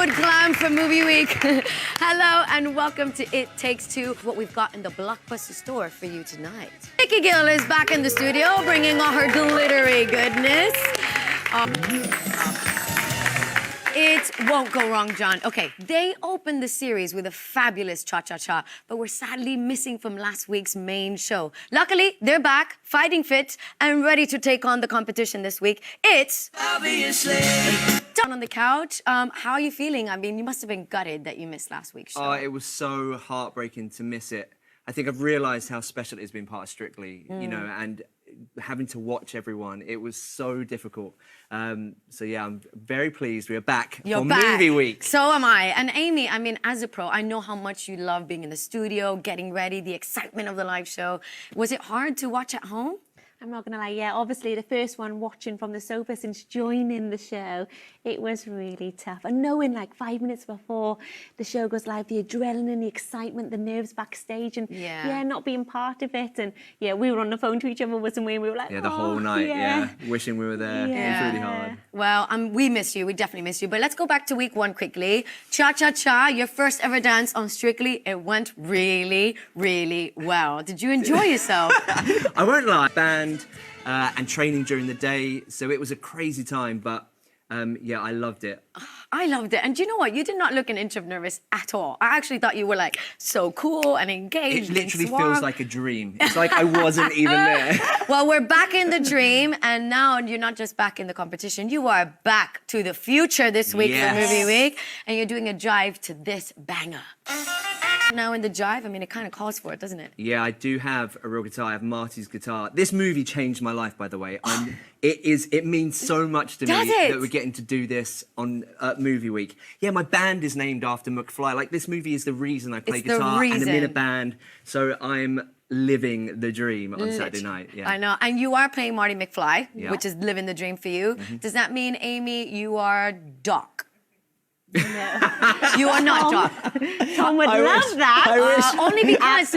Hollywood glam from Movie Week. Hello and welcome to It Takes Two, what we've got in the Blockbuster store for you tonight. Vicky Gill is back in the studio, bringing all her glittery goodness. It won't go wrong, John. Okay, they opened the series with a fabulous cha-cha-cha, but we're sadly missing from last week's main show. Luckily, they're back, fighting fit, and ready to take on the competition this week. It's... Obviously. Down on the couch, how are you feeling? I mean, you must have been gutted that you missed last week's show. Oh, it was so heartbreaking to miss it. I think I've realised how special it has been part of Strictly, you know, and having to watch everyone, it was so difficult. So yeah, I'm very pleased we're back for Movie Week. So am I. And Amy, I mean, as a pro, I know how much you love being in the studio, getting ready, the excitement of the live show. Was it hard to watch at home? I'm not going to lie, yeah, obviously the first one watching from the sofa since joining the show, it was really tough. And knowing like 5 minutes before the show goes live, the adrenaline, the excitement, the nerves backstage and yeah, not being part of it. And yeah, we were on the phone to each other, wasn't we? And we were like, yeah, the whole night, yeah, wishing we were there. Yeah. It was really hard. Well, we miss you, we definitely miss you. But let's go back to week one quickly. Cha-cha-cha, your first ever dance on Strictly, it went really, really well. Did you enjoy yourself? I won't lie, band and training during the day, so it was a crazy time, but yeah, I loved it. I loved it. And do you know what? You did not look an inch of nervous at all. I actually thought you were like so cool and engaged. It literally feels like a dream. It's like I wasn't even there. Well, we're back in the dream, and now you're not just back in the competition, you are back to the future this week for Movie Week, and you're doing a jive to this banger. Now in the jive, I mean, it kind of calls for it, doesn't it? Yeah, I do have a real guitar. I have Marty's guitar. This movie changed my life, by the way. It means so much to me that we're getting to do this on Movie Week. Yeah, my band is named after McFly. Like, this movie is the reason I play guitar and I'm in a band. So I'm living the dream on Saturday night. Yeah. I know. And you are playing Marty McFly, which is living the dream for you. Does that mean, Amy, you are Doc? No. You are not Doc. Tom would love that. Only because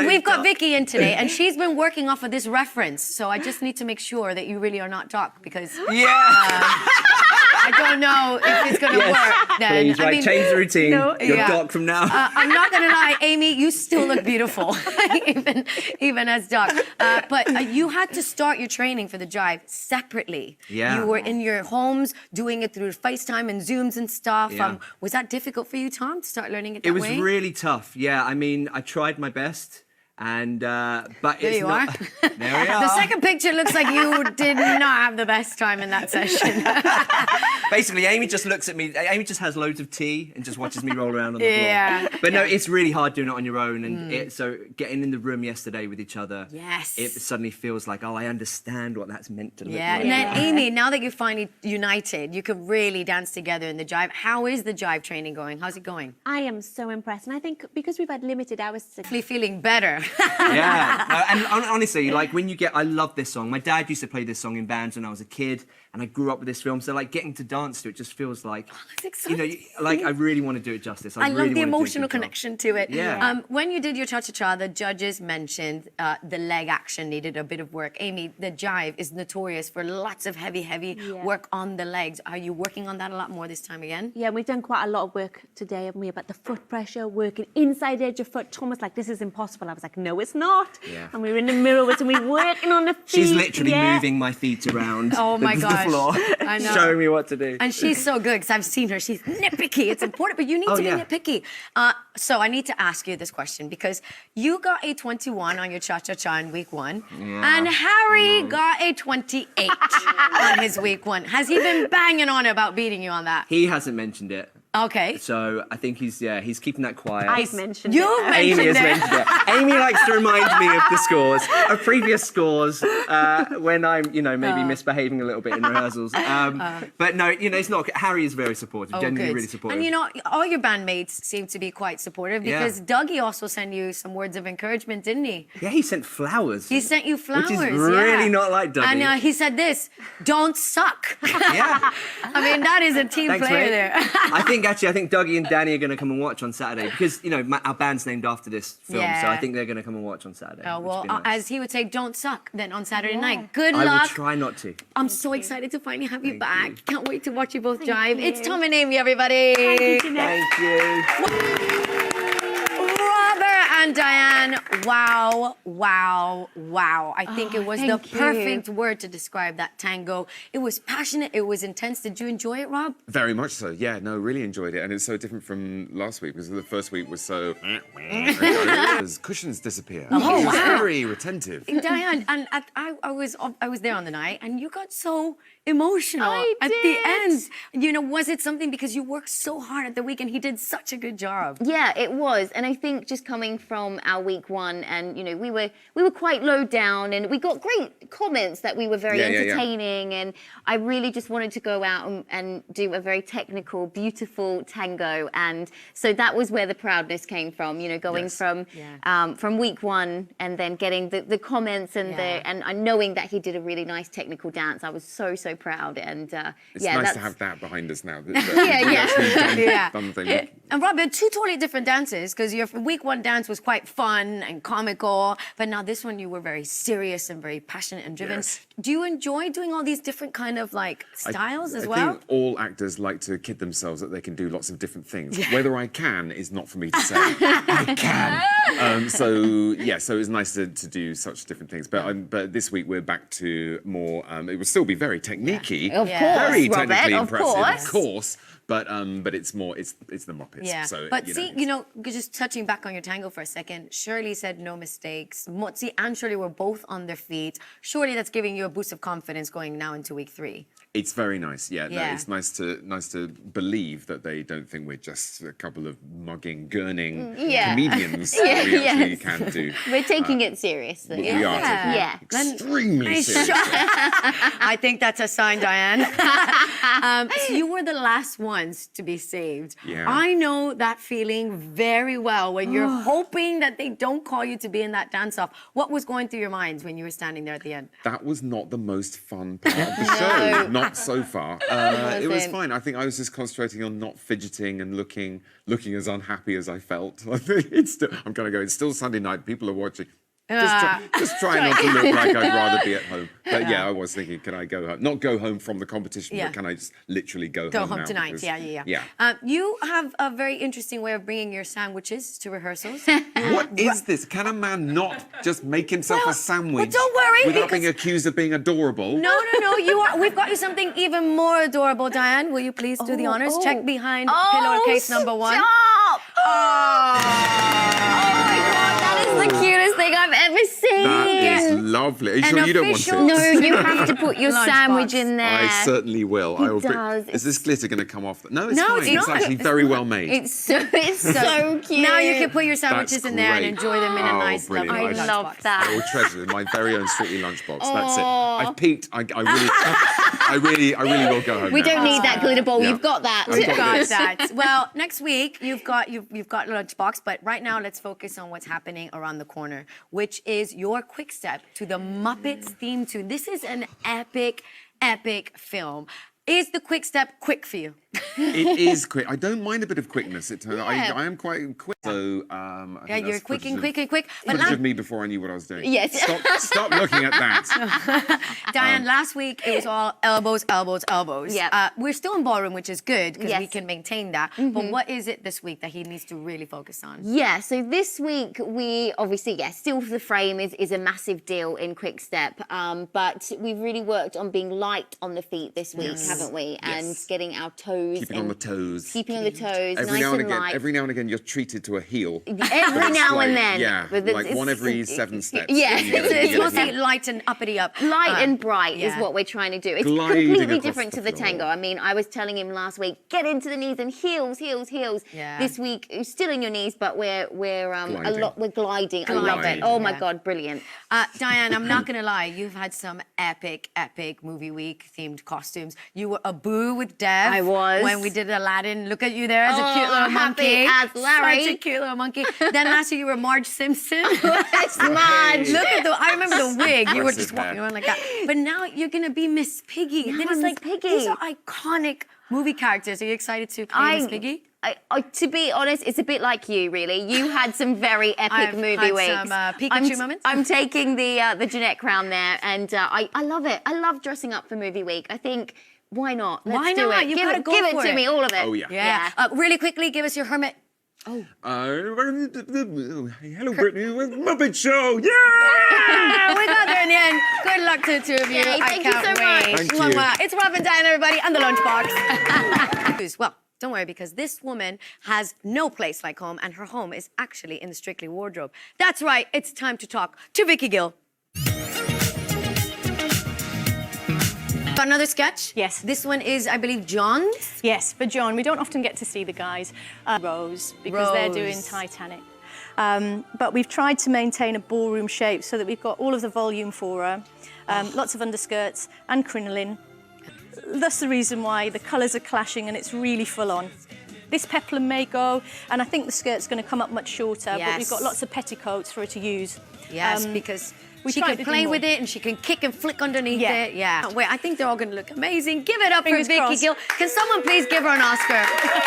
we've got Vicky in today, and she's been working off of this reference. So I just need to make sure that you really are not Doc, because I don't know if it's going to work then. Please, I mean, change the routine. No, you're Doc from now. I'm not going to lie, Amy, you still look beautiful, even as Doc. But you had to start your training for the jive separately. Yeah. You were in your homes doing it through FaceTime and Zooms and stuff. Yeah. Was that difficult for you, Tom, to start learning it that way? It was really tough. Yeah, I mean, I tried my best. And but there it's you are. There we are. The second picture looks like you did not have the best time in that session. Basically, Amy just looks at me. Amy just has loads of tea and just watches me roll around on the floor. But no, it's really hard doing it on your own. And so getting in the room yesterday with each other, it suddenly feels like, oh, I understand what that's meant to look like. And then Amy, now that you're finally united, you can really dance together in the jive. How is the jive training going? How's it going? I am so impressed. And I think because we've had limited hours to... Feeling better. Yeah, and honestly, like when you get, I love this song. My dad used to play this song in bands when I was a kid, and I grew up with this film. So like getting to dance to it just feels like, you know, like I really want to do it justice. I really love the emotional connection to it. Yeah. When you did your cha-cha-cha, the judges mentioned the leg action needed a bit of work. Amy, the jive is notorious for lots of heavy work on the legs. Are you working on that a lot more this time again? Yeah, we've done quite a lot of work today, haven't we, about the foot pressure, working inside edge of foot. Tom was like, this is impossible. I was like, no, it's not. Yeah. And we were in the mirror with him, we were working on the feet. She's literally moving my feet around the floor, I know. showing me what to do. And she's so good, because I've seen her. She's nitpicky. It's important, but you need to be nitpicky. So I need to ask you this question, because you got a 21 on your cha-cha-cha in week one, and Harry got a 28 on his week one. Has he been banging on about beating you on that? He hasn't mentioned it. Okay. So I think he's keeping that quiet. I've mentioned You've it. mentioned Amy has it. mentioned it. Amy likes to remind me of the scores, of previous scores, when I'm, you know, maybe misbehaving a little bit in rehearsals. But no, you know, it's not. Harry is very supportive, genuinely really supportive. And you know, all your bandmates seem to be quite supportive, because Dougie also sent you some words of encouragement, didn't he? Yeah, he sent flowers. He sent you flowers, which is really not like Dougie. And he said this: "Don't suck." Yeah. I mean, that is a team player there. I think think Dougie and Danny are going to come and watch on Saturday because, you know, our band's named after this film, so I think they're going to come and watch on Saturday. Oh, well, nice. as he would say, don't suck then on Saturday night. Good I luck. will try not to. I'm so excited to finally have you back. you. Can't wait to watch you both Thank jive. you. It's Tom and Amy, everybody. Thank you, Janette. Thank you. Robert and Dianne, wow, wow, wow. I think it was the thank you. perfect word to describe that tango. It was passionate, it was intense. Did you enjoy it, Rob? Very much so. Yeah, no, really enjoyed it, and it's so different from last week because the first week was so. As cushions disappear. Oh, It was wow. very retentive. Dianne, and I was there on the night, and you got so emotional I at the did. end. You know, was it something because you worked so hard at the weekend? He did such a good job. Yeah, it was, and I think just coming from our week one, and you know, we were quite low down, and we got great comments that we were very entertaining, and I really just wanted to go out and do a very technical, beautiful tango, and so that was where the proudness came from. You know, going from week one, and then getting the comments and and knowing that he did a really nice technical dance. I was so proud, and It's yeah, nice that's to have that behind us now. Yeah. And Rob, they're two totally different dances because your week one dance was quite fun and comical, but now this one you were very serious and very passionate and driven. Yes. Do you enjoy doing all these different kind of like styles as I well? think all actors like to kid themselves that they can do lots of different things. Whether I can is not for me to say. I can. So it was nice to do such different things. But this week we're back to more. It will still be very technique-y, Of course, very Robert, technically of impressive, course. of course. But it's more. It's the Muppets. Yeah, So, but it's- you know, just touching back on your tango for a second, Shirley said no mistakes. Motsi and Shirley were both on their feet. Surely that's giving you a boost of confidence going now into week 3. It's very nice, no, Yeah. it's nice to believe that they don't think we're just a couple of mugging, gurning comedians. that we actually can do. we're taking it seriously. We are taking Yeah. it extremely seriously. I think that's a sign, Dianne. So you were the last ones to be saved. Yeah. I know that feeling very well when you're hoping that they don't call you to be in that dance-off. What was going through your minds when you were standing there at the end? That was not the most fun part of the show. Not so far. It was wasn't. fine. I think I was just concentrating on not fidgeting and looking as unhappy as I felt. I think I'm going to go. It's still Sunday night. People are watching. Just try not to look like I'd rather be at home. But yeah, I was thinking, can I go home? Not go home from the competition, but can I just literally go home Go home now? tonight. Because- Yeah. You have a very interesting way of bringing your sandwiches to rehearsals. What is this? Can a man not just make himself a sandwich don't worry, without because- being accused of being adorable? No. We've got you something even more adorable, Dianne. Will you please do the honors? Check behind pillowcase number 1. Stop! Oh my God, that is the cutest thing I've ever seen. That is lovely. Are you An sure you don't want official- it? No, you have to put your Lunchbox. sandwich in there. I certainly will. I will does. Is this glitter going to come off? No, it's No, fine. it's It's not. actually very well made. It's so cute. Now you can put your sandwiches in there and great. enjoy them in a Oh, nice, brilliant. lovely I love lunchbox. that. I will treasure my very own Strictly lunchbox. That's it. I've peaked. I really will go home. We now. don't need that glitter ball. Yeah. You've got that. I've got Got this. that. Well, next week you've got lunchbox, but right now let's focus on what's happening around the corner, which is your quick step to the Muppets theme tune. This is an epic film. Is the quick step quick for you? It is quick. I don't mind a bit of quickness. I am quite quick. So I think Yeah, you're that's quick and footage quick and quick. of- But footage of me before I knew what I was doing. Yes. Stop looking at that. Dianne, last week it was all elbows. Yep. We're still in ballroom, which is good because we Yes. can maintain that. But what is it this week that he needs to really focus on? Yeah, so this week we obviously, still for the frame is a massive deal in Quick Step, but we've really worked on being light on the feet this week, haven't we? And Yes. getting our toes. Keeping on the toes. Keeping on the toes, Every nice now and and again, light. every now and again, you're treated to a heel. Every It's now like- and then. Yeah, But like one every 7 steps. Yeah, You get a- It's you get a mostly heel. light and uppity up. Light and bright is yeah. what we're trying to do. It's Gliding completely across different the to the floor. tango. I mean, I was telling him last week, get into the knees and heels. Yeah. This week, still in your knees, but we're Gliding. we're gliding. I love it. Gliding. Oh my Yeah. God, brilliant. Dianne, I'm not gonna lie, you've had some epic movie week themed costumes. You were a boo with Dev. I was. was. When we did Aladdin. Look at you there as a cute little happy monkey. as Larry. Such a cute little monkey. Then last year you were Marge Simpson. It's Marge. Look at I remember the wig. You were just Impressive walking hair. around like that. But now you're going to be Miss Piggy. Now I'm Miss Piggy. These are iconic movie characters. Are you excited to play Miss Piggy? To be honest, it's a bit like you, really. You had some very epic I've movie had weeks. some, Pikachu moments. I'm taking the Janette crown there, and I love it. I love dressing up for movie week. I think, why not? Let's Why do not? it. You give gotta it, go give for it to it. me, all of it. Oh, yeah. Yeah. Really quickly, give us your hermit. Hello, Brittany. Muppet Show. Yeah! Yeah, we got there in the end. Good luck to the two of you. Yay, I thank you can't so wait. much. Thank you. It's Rob and Dianne, everybody, and the lunchbox. Well, don't worry, because this woman has no place like home, and her home is actually in the Strictly wardrobe. That's right, it's time to talk to Vicky Gill. Got another sketch? Yes. This one is, I believe, John. Yes, for John, we don't often get to see the guys, Rose, because they're doing Rose. Titanic. But we've tried to maintain a ballroom shape so that we've got all of the volume for her, lots of underskirts and crinoline. That's the reason why the colours are clashing and it's really full on. This peplum may go, and I think the skirt's going to come up much shorter, but we've got lots of petticoats for her to use. Yes, because we she tried can to do play more. with it and she can kick and flick underneath Yeah. it. Yeah. Wait, I think they're all going to look amazing. Give it up Fingers for Vicky crossed. Gill. Can someone please give her an Oscar?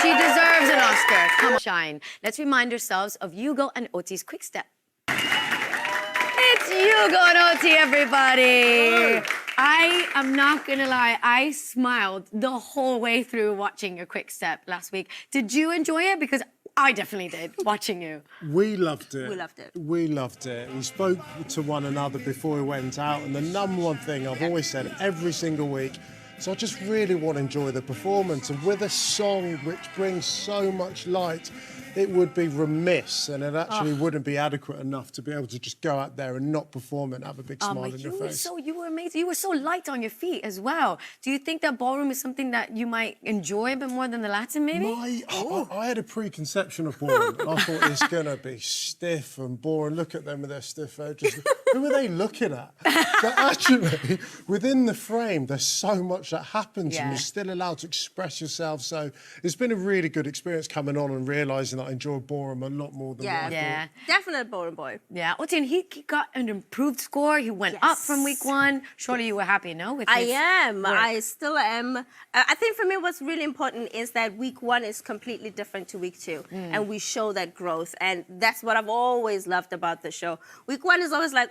She deserves an Oscar. Come on, shine. Let's remind ourselves of Hugo and Oti's quick step. It's Hugo and Oti, everybody. I am not going to lie. I smiled the whole way through watching your quick step last week. Did you enjoy it? Because I definitely did, watching you. We loved it. We loved it. We loved it. We spoke to one another before we went out, and the number one thing I've always said every single week, so I just really want to enjoy the performance. And with a song which brings so much light, it would be remiss and it actually wouldn't be adequate enough to be able to just go out there and not perform it and have a big smile on your face. You were amazing. You were so light on your feet as well. Do you think that ballroom is something that you might enjoy a bit more than the Latin, maybe? I had a preconception of ballroom. I thought it's going to be stiff and boring. Look at them with their stiff edges. Who are they looking at? But actually, within the frame, there's so much that happens and you're still allowed to express yourself. So it's been a really good experience coming on and realising that I enjoy ballroom a lot more than what I thought. Definite ballroom boy. Yeah. Oti, and he got an improved score. He went up from week one. Surely you were happy, no? With I his am. work. I still am. I think for me what's really important is that week one is completely different to week two. And we show that growth. And that's what I've always loved about the show. Week one is always like,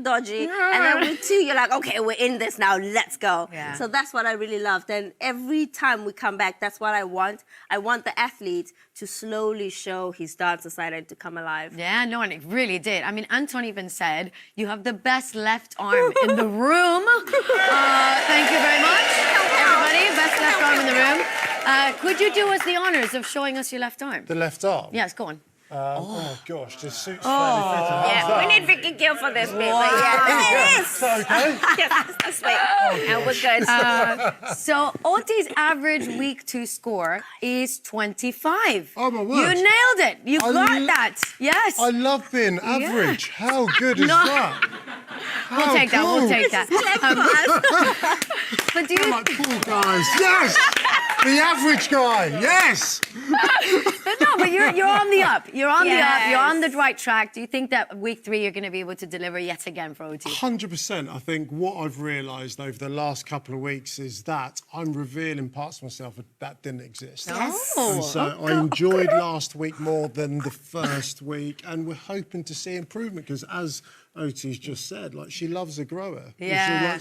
dodgy. And then week two, you're like, okay, we're in this now. Let's go. Yeah. So that's what I really loved. And every time we come back, that's what I want. I want the athlete to slowly show his dancer side and to come alive. Yeah, no, and it really did. I mean, Anton even said, you have the best left arm in the room. Thank you very much, everybody. Best left arm in the room. Could you do us the honors of showing us your left arm? The left arm? Yes, go on. Oh, gosh, this suit's fairly fitted. Yeah, we need Vicky Gill for this bit. But yeah, this is. Okay. Yes, that's sweet. And we're good. So Oti's average week two score is 25. Oh, my word. You nailed it. You got that. Yes. I love being average. How good is that? We'll take that. We'll take that. But do you? Like poor guys. Yes! The average guy. Yes! No, but you're on the up. You're on the up. You're on the Yes. right track. Do you think that week three you're going to be able to deliver yet again for Oti? 100%. I think what I've realised over the last couple of weeks is that I'm revealing parts of myself that didn't exist. Yes. And so I enjoyed last week more than the first week, and we're hoping to see improvement because, as Oti's just said, like she loves a grower. Yeah.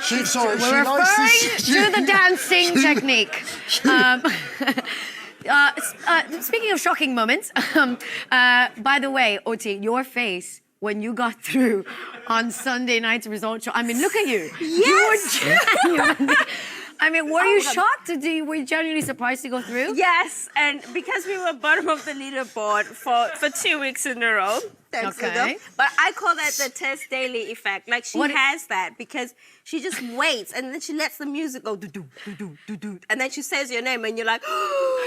She likes We're referring to the dancing technique. Speaking of shocking moments, by the way, Oti, your face when you got through on Sunday night's result show. I mean, look at you. Yes. You were genuinely. I mean, were you shocked? Were you genuinely surprised to go through? Yes, and because we were bottom of the leaderboard for 2 weeks in a row, Thanks, Okay. Hugo. But I call that the Tess Daly effect. Like, she has that because she just waits and then she lets the music go do do do do do do, and then she says your name and you're like,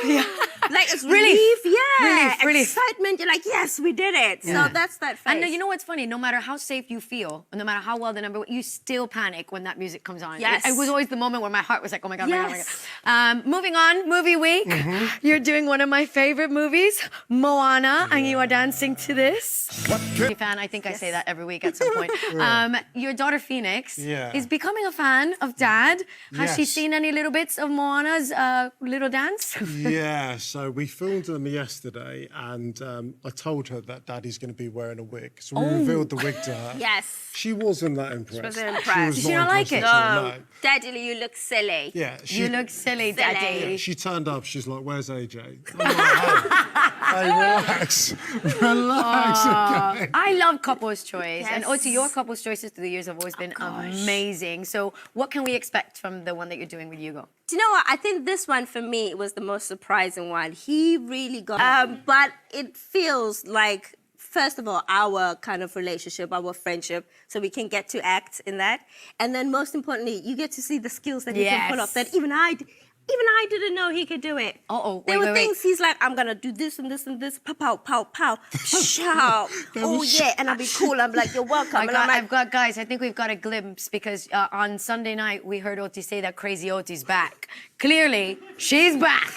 yeah, like it's relief, yeah, relief. excitement. You're like, yes, we did it. So that's that phase. And you know what's funny? No matter how safe you feel, no matter how well the number, you still panic when that music comes on. Yes. It was always the moment where my heart was like, oh my God, oh my God, oh my God. Moving on, movie week. You're doing one of my favorite movies, Moana, and you are dancing to this. Fan, I think I say that every week at some point. Your daughter Phoenix is becoming a fan of Dad. Has she seen any little bits of Moana's little dance? Yeah, so we filmed them yesterday, and I told her that Daddy's going to be wearing a wig. So we revealed the wig to her. Yes. She wasn't that impressed. wasn't impressed. Did she not like it? No. Daddy, you look silly. Yeah, You look silly, Daddy. she turned up, she's like, where's AJ? I'm like, hey, relax. Relax, okay? I love Couple's Choice. And Yes. also, your Couple's Choices through the years have always been amazing. So what can we expect from the one that you're doing with Hugo? Do you know what? I think this one for me was the most surprising one. He really got but it feels like, first of all, our kind of relationship, our friendship, so we can get to act in that. And then most importantly, you get to see the skills that he can pull off that even I didn't know he could do it. There were things he's like, I'm gonna do this and this and this, pow, pow, pow, pow, shout. Oh yeah, and I'll be cool. I'm like, you're welcome. I've got, guys, I think we've got a glimpse because on Sunday night we heard Oti say that Crazy Oti's back. Clearly, she's back.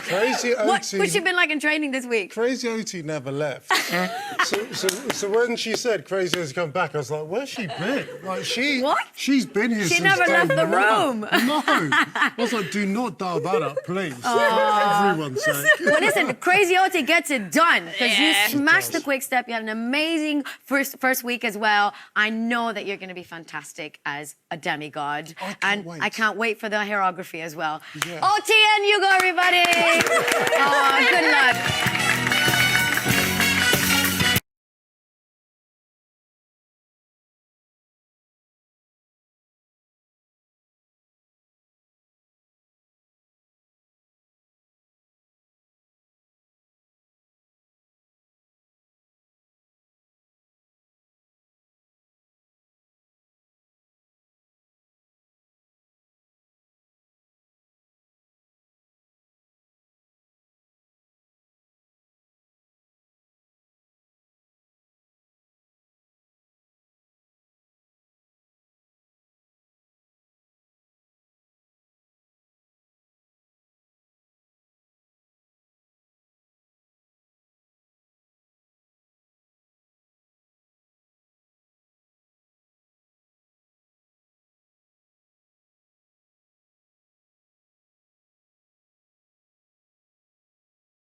Crazy Oti. What's she been like in training this week? Crazy Oti never left. so when she said Crazy Oti's come back, I was like, where's she been? Like she's been here She since never day left the one. room. No. I was like, do not dial that up, please. For everyone's sake. Well, listen, Crazy Oti gets it done because you smashed the quick step. You had an amazing first week as well. I know that you're going to be fantastic as a demigod. I can't wait for the choreography as well. Yeah. Oti and Hugo, everybody. Oh, good luck.